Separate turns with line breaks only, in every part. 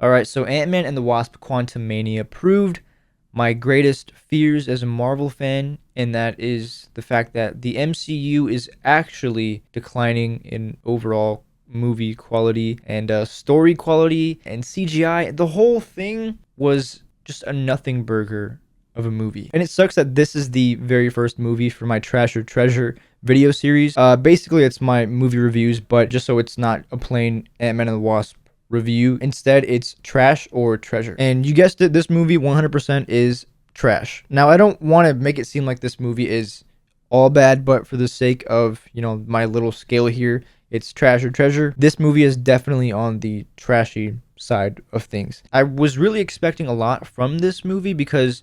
Alright, so Ant-Man and the Wasp Quantumania proved my greatest fears as a Marvel fan, and that is the fact that the MCU is actually declining in overall movie quality and story quality and CGI. The whole thing was just a nothing burger of a movie. And it sucks that this is the very first movie for my Trash or Treasure video series. Basically, it's my movie reviews, but just so it's not a plain Ant-Man and the Wasp review. Instead, it's Trash or Treasure. And you guessed it, this movie 100% is trash. Now, I don't want to make it seem like this movie is all bad, but for the sake of, my little scale here, it's Trash or Treasure. This movie is definitely on the trashy side of things. I was really expecting a lot from this movie because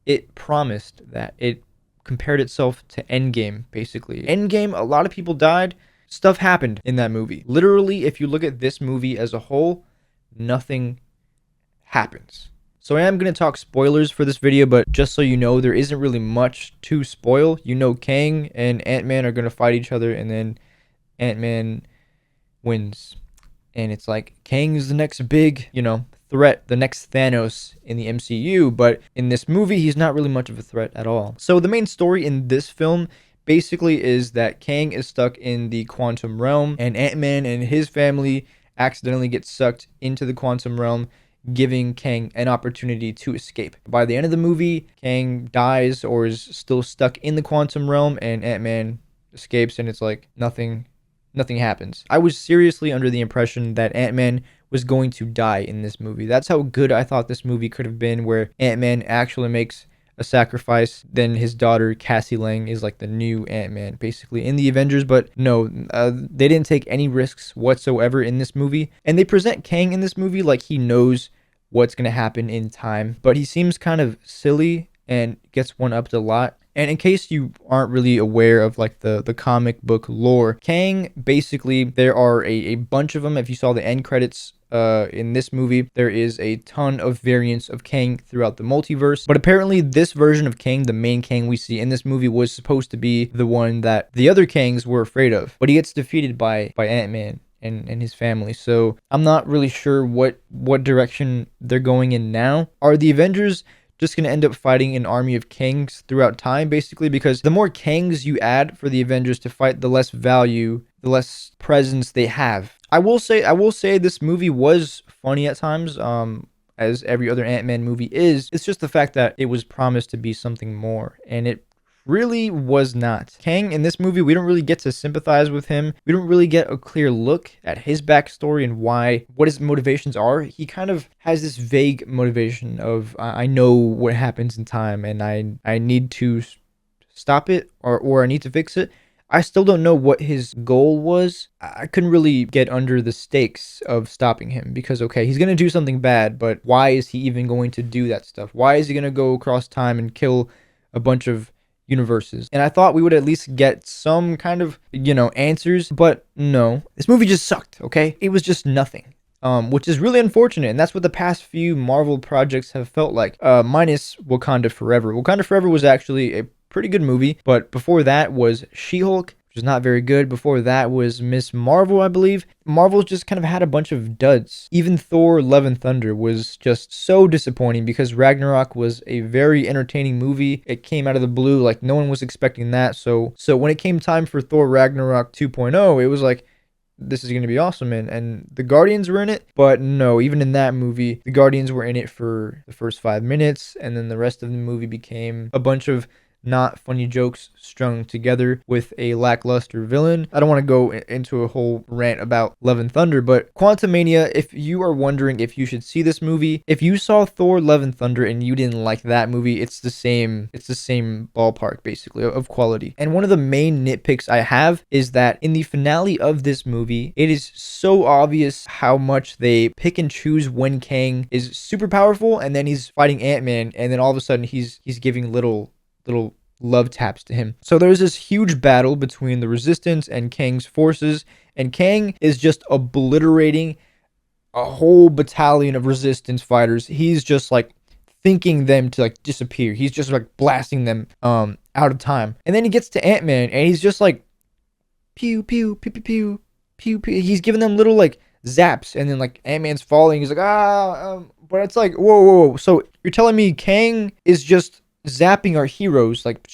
it promised that. It compared itself to Endgame, basically. Endgame, a lot of people died. Stuff happened in that movie. Literally, if you look at this movie as a whole, nothing happens. So I am going to talk spoilers for this video, but just so you know, there isn't really much to spoil. Kang and Ant-Man are going to fight each other, and then Ant-Man wins. And it's like, Kang is the next big, threat, the next Thanos in the MCU, but in this movie, he's not really much of a threat at all. So the main story in this film basically is that Kang is stuck in the quantum realm, and Ant-Man and his family accidentally get sucked into the quantum realm, giving Kang an opportunity to escape. By the end of the movie, Kang dies or is still stuck in the quantum realm, and Ant-Man escapes, and it's like nothing happens. I was seriously under the impression that Ant-Man was going to die in this movie. That's how good I thought this movie could have been, where Ant-Man actually makes a sacrifice. Then his daughter Cassie Lang is like the new Ant-Man basically in the Avengers, but no, they didn't take any risks whatsoever in this movie. And they present Kang in this movie like he knows what's going to happen in time, but he seems kind of silly and gets one-upped a lot. And in case you aren't really aware of like the comic book lore, Kang, basically there are a bunch of them. If you saw the end credits in this movie, there is a ton of variants of Kang throughout the multiverse. But apparently this version of Kang, the main Kang we see in this movie, was supposed to be the one that the other Kangs were afraid of. But he gets defeated by Ant-Man and his family. So I'm not really sure what direction they're going in now. Are the Avengers just going to end up fighting an army of Kangs throughout time, basically? Because the more Kangs you add for the Avengers to fight, the less value, the less presence they have. I will say this movie was funny at times, as every other Ant-Man movie is. It's just the fact that it was promised to be something more, and it really was not. Kang in this movie, we don't really get to sympathize with him. We don't really get a clear look at his backstory and what his motivations are. He kind of has this vague motivation of, I know what happens in time, and I need to stop it, or I need to fix it. I still don't know what his goal was. I couldn't really get under the stakes of stopping him because, okay, he's going to do something bad, but why is he even going to do that stuff? Why is he going to go across time and kill a bunch of universes? And I thought we would at least get some kind of, answers, but no. This movie just sucked, okay? It was just nothing. Which is really unfortunate, and that's what the past few Marvel projects have felt like, minus Wakanda Forever. Wakanda Forever was actually a pretty good movie, but before that was She-Hulk, which is not very good. Before that was Miss Marvel, I believe. Marvel's just kind of had a bunch of duds. Even Thor Love and Thunder was just so disappointing because Ragnarok was a very entertaining movie. It came out of the blue, like no one was expecting that. So when it came time for Thor Ragnarok 2.0, it was like, this is going to be awesome, and the Guardians were in it, but no, even in that movie, the Guardians were in it for the first 5 minutes, and then the rest of the movie became a bunch of not funny jokes strung together with a lackluster villain. I don't want to go into a whole rant about Love and Thunder, but Quantumania, if you are wondering if you should see this movie, if you saw Thor Love and Thunder and you didn't like that movie, it's the same ballpark basically of quality. And one of the main nitpicks I have is that in the finale of this movie, it is so obvious how much they pick and choose when Kang is super powerful and then he's fighting Ant-Man, and then all of a sudden he's giving little love taps to him. So there's this huge battle between the Resistance and Kang's forces, and Kang is just obliterating a whole battalion of Resistance fighters. He's just like thinking them to like disappear. He's just like blasting them out of time. And then he gets to Ant-Man and he's just like pew pew pew pew pew pew pew. He's giving them little like zaps, and then like Ant-Man's falling. He's like, but it's like, whoa, whoa, whoa. So you're telling me Kang is just zapping our heroes? Like,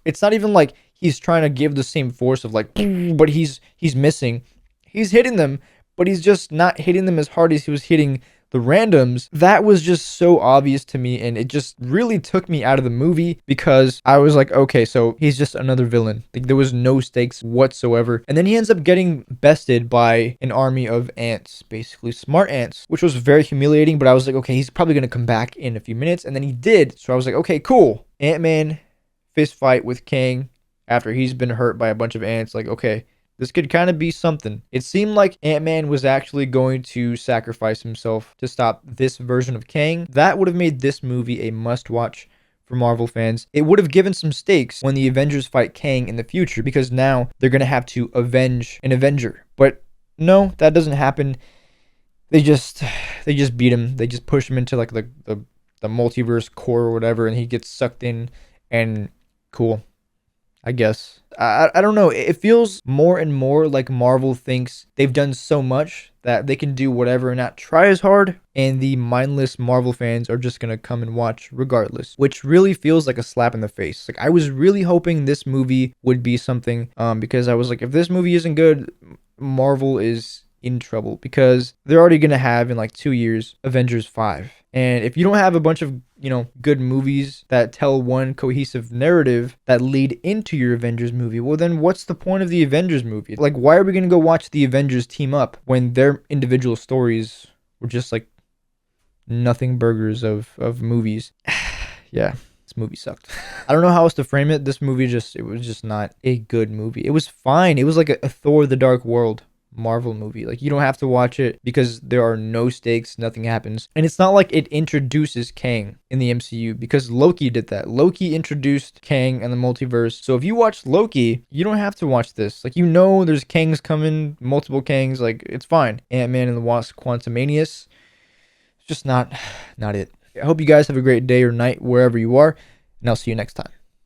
it's not even like he's trying to give the same force of like, but he's missing. He's hitting them, but he's just not hitting them as hard as he was hitting the randoms. That was just so obvious to me, and it just really took me out of the movie because I was like, okay, so he's just another villain. Like, there was no stakes whatsoever. And then he ends up getting bested by an army of ants, basically smart ants, which was very humiliating, but I was like, okay, he's probably gonna come back in a few minutes, and then he did. So I was like, okay, cool. Ant-Man fist fight with Kang after he's been hurt by a bunch of ants. Like, okay, this could kind of be something. It seemed like Ant-Man was actually going to sacrifice himself to stop this version of Kang. That would have made this movie a must-watch for Marvel fans. It would have given some stakes when the Avengers fight Kang in the future, because now they're going to have to avenge an Avenger. But no, that doesn't happen. They just beat him. They just push him into like the multiverse core or whatever, and he gets sucked in, and cool, I guess. I don't know. It feels more and more like Marvel thinks they've done so much that they can do whatever and not try as hard, and the mindless Marvel fans are just gonna come and watch regardless, which really feels like a slap in the face. Like, I was really hoping this movie would be something, because I was like, if this movie isn't good, Marvel is in trouble, because they're already gonna have in like 2 years Avengers 5. And if you don't have a bunch of, good movies that tell one cohesive narrative that lead into your Avengers movie, well, then what's the point of the Avengers movie? Like, why are we gonna go watch the Avengers team up when their individual stories were just like nothing burgers of movies? Yeah, this movie sucked. I don't know how else to frame it. This movie it was just not a good movie. It was fine. It was like a Thor the Dark World Marvel movie. Like, you don't have to watch it because there are no stakes, nothing happens. And it's not like it introduces Kang in the MCU, because Loki did that. Loki introduced Kang and the multiverse. So if you watch Loki, you don't have to watch this. Like, there's Kangs coming, multiple Kangs, like, it's fine. Ant-Man and the Wasp Quantumania, it's just not it. I hope you guys have a great day or night wherever you are, and I'll see you next time.